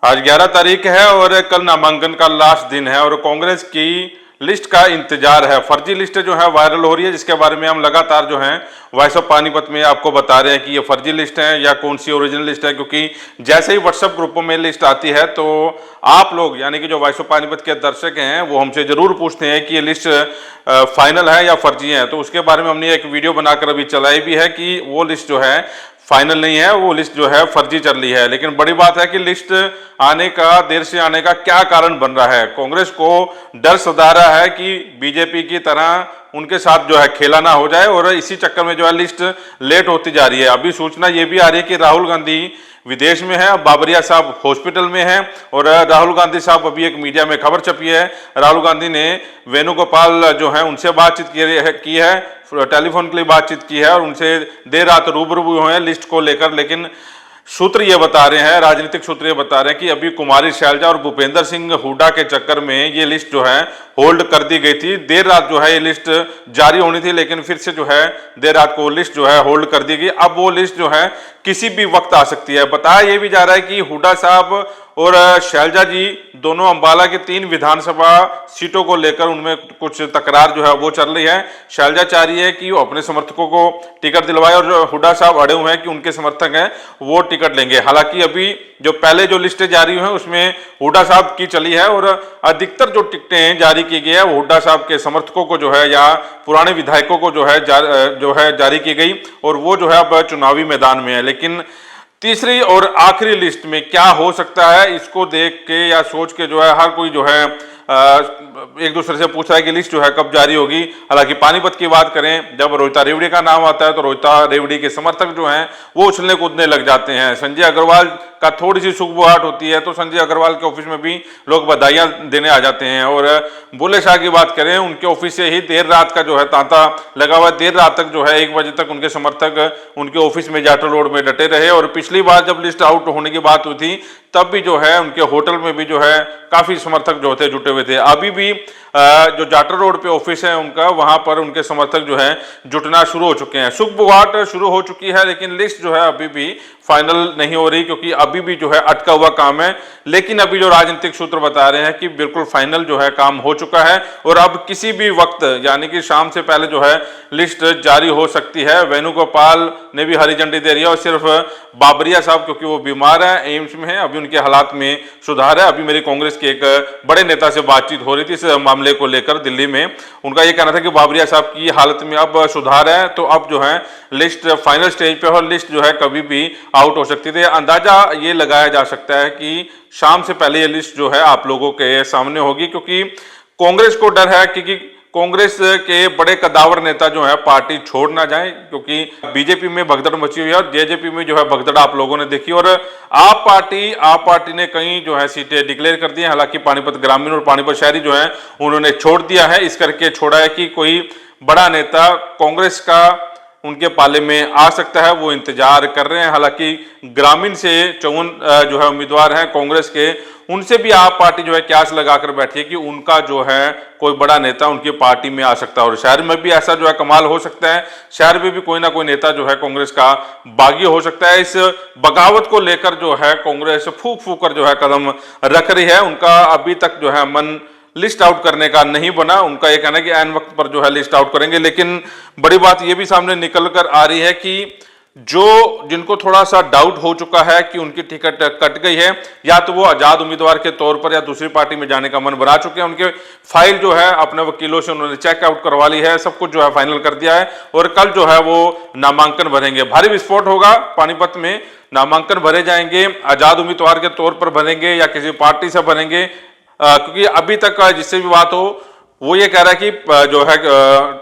आज 11 तारीख है और कल नामांकन का लास्ट दिन है और कांग्रेस की लिस्ट का इंतजार है। फर्जी लिस्ट जो है वायरल हो रही है, जिसके बारे में हम लगातार जो है वॉइस ऑफ पानीपत में आपको बता रहे हैं कि ये फर्जी लिस्ट है या कौन सी ओरिजिनल लिस्ट है, क्योंकि जैसे ही व्हाट्सएप ग्रुपों में लिस्ट आती है तो आप लोग यानी कि जो वॉइस ऑफ पानीपत के दर्शक हैं वो हमसे जरूर पूछते हैं कि ये लिस्ट फाइनल है या फर्जी है। तो उसके बारे में हमने एक वीडियो बनाकर अभी चलाई भी है कि वो लिस्ट जो है फाइनल नहीं है, वो लिस्ट जो है फर्जी चल रही है। लेकिन बड़ी बात है कि लिस्ट आने का, देर से आने का क्या कारण बन रहा है। कांग्रेस को डर सता रहा है कि बीजेपी की तरह उनके साथ जो है खेला ना हो जाए और इसी चक्कर में जो है लिस्ट लेट होती जा रही है। अभी सूचना ये भी आ रही है कि राहुल गांधी विदेश में है, बाबरिया साहब हॉस्पिटल में हैं और राहुल गांधी साहब, अभी एक मीडिया में खबर छपी है, राहुल गांधी ने वेणुगोपाल जो है उनसे बातचीत की है, टेलीफोन के लिए बातचीत की है और उनसे देर रात रूबरू हुए हैं लिस्ट को लेकर। लेकिन सूत्र ये बता रहे हैं, राजनीतिक सूत्र ये बता रहे हैं कि अभी कुमारी शैलजा और भूपेंद्र सिंह हुड्डा के चक्कर में ये लिस्ट जो है होल्ड कर दी गई थी। देर रात जो है ये लिस्ट जारी होनी थी, लेकिन फिर से जो है देर रात को लिस्ट जो है होल्ड कर दी गई। अब वो लिस्ट जो है किसी भी वक्त आ सकती है। बताया ये भी जा रहा है कि हुड्डा साहब और शैलजा जी दोनों अंबाला के 3 विधानसभा सीटों को लेकर उनमें कुछ तकरार जो है वो चल रही है। शैलजा चाह रही है कि वो अपने समर्थकों को टिकट दिलवाए और हुड्डा साहब अड़े हुए हैं कि उनके समर्थक हैं वो टिकट लेंगे। हालांकि अभी जो पहले जो लिस्टें जारी हुई हैं उसमें हुड्डा साहब की चली है और अधिकतर जो टिकटें जारी की गई है वो हुड्डा साहब के समर्थकों को जो है या पुराने विधायकों को जो है जारी की गई और वो जो है अब चुनावी मैदान में है। लेकिन तीसरी और आखिरी लिस्ट में क्या हो सकता है, इसको देख के या सोच के जो है हर कोई जो है एक दूसरे से पूछ रहा है कि लिस्ट जो है कब जारी होगी। हालांकि पानीपत की बात करें, जब रोहिता रेवड़ी का नाम आता है तो रोहिता रेवड़ी के समर्थक जो हैं वो उछलने कूदने लग जाते हैं। संजय अग्रवाल का थोड़ी सी सुगबुगाहट होती है तो संजय अग्रवाल के ऑफिस में भी लोग बधाइयां देने आ जाते हैं। और बुल्ले शाह की बात करें, उनके ऑफिस से ही देर रात का जो है तांता लगा हुआ है। देर रात तक जो है 1 बजे तक उनके समर्थक उनके ऑफिस में जाटल रोड में डटे रहे और पिछली बार जब लिस्ट आउट होने की बात हुई थी तब भी जो है उनके होटल में भी जो है काफी समर्थक जो थे जुटे हुए थे। अभी भी जो जाटर रोड पे ऑफिस है उनका, वहां पर उनके समर्थक जो है जुटना शुरू हो चुके हैं। सुगबुगाहट शुरू हो चुकी है, लेकिन लिस्ट जो है अभी भी फाइनल नहीं हो रही क्योंकि अभी भी जो है अटका हुआ काम है। लेकिन अभी जो राजनीतिक सूत्र बता रहे हैं कि बिल्कुल फाइनल जो है काम हो चुका है और अब किसी भी वक्त यानी कि शाम से पहले जो है लिस्ट जारी हो सकती है। वेणुगोपाल ने भी हरी झंडी दे रही है और सिर्फ बाबरिया साहब, क्योंकि वो बीमार है, एम्स में है, अभी उनके हालात में सुधार है। अभी मेरी कांग्रेस के एक बड़े नेता से बातचीत हो रही थी इस मामले को लेकर दिल्ली में। उनका ये कहना था कि बाबरिया साहब की हालत में अब सुधार है, तो अब जो है लिस्ट फाइनल स्टेज पे और लिस्ट जो है कभी भी आउट हो सकती थी। अंदाजा ये लगाया जा सकता है कि शाम से पहले ये लिस्ट जो है आप लोगों के सामने होगी, क्योंकि कांग्रेस को डर है कि कांग्रेस के बड़े कदावर नेता जो है पार्टी छोड़ ना जाए, क्योंकि बीजेपी में भगदड़ मची हुई है और जेजेपी में जो है भगदड़ आप लोगों ने देखी। और आप पार्टी ने कई जो है सीटें डिक्लेयर कर दी हैं। हालांकि पानीपत ग्रामीण और पानीपत शहरी जो है उन्होंने छोड़ दिया है, इस करके छोड़ा है कि कोई बड़ा नेता कांग्रेस का उनके पाले में आ सकता है, वो इंतजार कर रहे हैं। हालांकि ग्रामीण से 54 जो है उम्मीदवार हैं कांग्रेस के, उनसे भी आप पार्टी जो है क्यास लगाकर बैठी है कि उनका जो है कोई बड़ा नेता उनकी पार्टी में आ सकता है। और शहर में भी ऐसा जो है कमाल हो सकता है, शहर में भी कोई ना कोई नेता जो है कांग्रेस का बागी हो सकता है। इस बगावत को लेकर जो है कांग्रेस फूक फूक कर जो है कदम रख रही है। उनका अभी तक जो है मन लिस्ट आउट करने का नहीं बना। उनका यह कहना है कि ऐन वक्त पर जो है लिस्ट आउट करेंगे। लेकिन बड़ी बात यह भी सामने निकल कर आ रही है कि जिनको थोड़ा सा डाउट हो चुका है कि उनकी टिकट कट गई है, या तो वो आजाद उम्मीदवार के तौर पर या दूसरी पार्टी में जाने का मन बना चुके हैं। उनके फाइल जो है अपने वकीलों से उन्होंने चेकआउट करवा ली है, सब कुछ जो है फाइनल कर दिया है और कल जो है वो नामांकन भरेंगे। भारी विस्फोट होगा पानीपत में, नामांकन भरे जाएंगे, आजाद उम्मीदवार के तौर पर भरेंगे या किसी पार्टी से भरेंगे। क्योंकि अभी तक जिससे भी बात हो वो ये कह रहा है कि जो है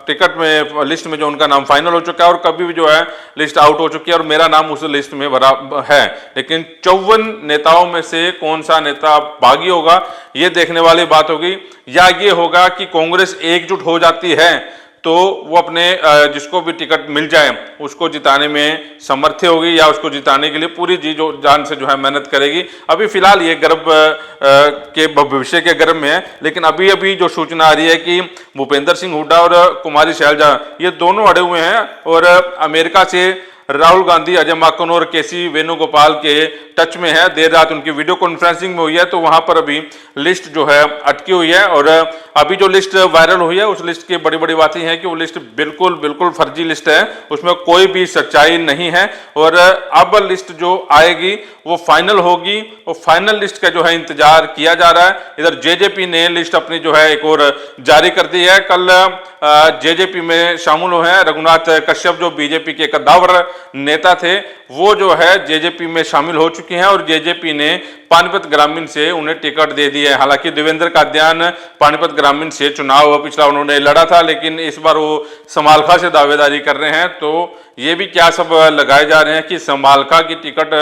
टिकट में लिस्ट में जो उनका नाम फाइनल हो चुका है और कभी भी जो है लिस्ट आउट हो चुकी है और मेरा नाम उस लिस्ट में भरा है। लेकिन 54 नेताओं में से कौन सा नेता बागी होगा ये देखने वाली बात होगी, या ये होगा कि कांग्रेस एकजुट हो जाती है तो वो अपने जिसको भी टिकट मिल जाए उसको जिताने में समर्थ होगी या उसको जिताने के लिए पूरी जी जो जान से जो है मेहनत करेगी। अभी फिलहाल ये गर्भ के भविष्य के गर्भ में है, लेकिन अभी जो सूचना आ रही है कि भूपेंद्र सिंह हुड्डा और कुमारी शैलजा ये दोनों अड़े हुए हैं और अमेरिका से राहुल गांधी, अजय माकन और केसी वेणुगोपाल के टच में है। देर रात उनकी वीडियो कॉन्फ्रेंसिंग में हुई है, तो वहां पर अभी लिस्ट जो है अटकी हुई है। और अभी जो लिस्ट वायरल हुई है उस लिस्ट की बड़ी बड़ी बातें हैं कि वो लिस्ट बिल्कुल बिल्कुल फर्जी लिस्ट है, उसमें कोई भी सच्चाई नहीं है। और अब लिस्ट जो आएगी वो फाइनल होगी, वो फाइनल लिस्ट का जो है इंतजार किया जा रहा है। इधर जेजेपी ने लिस्ट अपनी जो है एक और जारी कर दी है। कल जेजेपी में शामिल हुए हैं रघुनाथ कश्यप, जो बीजेपी के कद्दावर नेता थे, वो जो है जेजेपी में शामिल हो चुके हैं और जेजेपी ने पानीपत ग्रामीण से उन्हें टिकट दे दी है। हालांकि देवेंद्र कादियान पानीपत ग्रामीण से चुनाव पिछला उन्होंने लड़ा था, लेकिन इस बार वो समालखा से दावेदारी कर रहे हैं। तो ये भी क्या सब लगाए जा रहे हैं कि समालखा की टिकट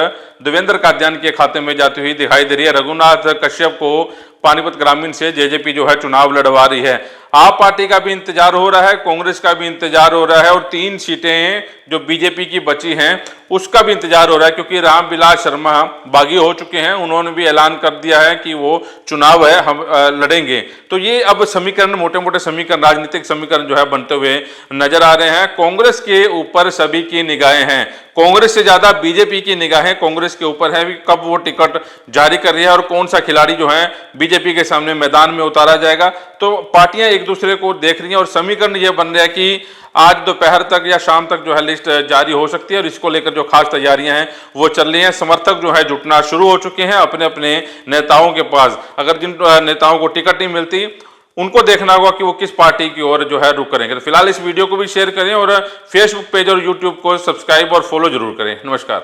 देवेंद्र कादियान के खाते में जाती हुई दिखाई दे रही है। रघुनाथ कश्यप को पानीपत ग्रामीण से जेजेपी जो है चुनाव लड़वा रही है। आप पार्टी का भी इंतजार हो रहा है, कांग्रेस का भी इंतजार हो रहा है और 3 सीटें जो बीजेपी की बची हैं उसका भी इंतजार हो रहा है, क्योंकि रामविलास शर्मा बागी हो चुके हैं। उन्होंने भी ऐलान कर दिया है कि वो चुनाव है हम लड़ेंगे। तो ये अब समीकरण, मोटे मोटे समीकरण, राजनीतिक समीकरण जो है बनते हुए नजर आ रहे हैं। कांग्रेस के ऊपर सभी की निगाहें हैं, कांग्रेस से ज्यादा बीजेपी की निगाहें कांग्रेस के ऊपर है। कब वो टिकट जारी कर रही है और कौन सा खिलाड़ी जो है बीजेपी के सामने मैदान में उतारा जाएगा। तो पार्टियां एक दूसरे को देख रही हैं और समीकरण ये बन रहा है कि आज दोपहर तक या शाम तक जो है लिस्ट जारी हो सकती है और इसको लेकर जो खास तैयारियां हैं वो चल रही हैं। समर्थक जो है जुटना शुरू हो चुके हैं अपने अपने नेताओं के पास। अगर जिन नेताओं को टिकट नहीं मिलती उनको देखना होगा कि वो किस पार्टी की ओर जो है रुख करेंगे। तो फिलहाल इस वीडियो को भी शेयर करें और फेसबुक पेज और यूट्यूब को सब्सक्राइब और फॉलो जरूर करें। नमस्कार।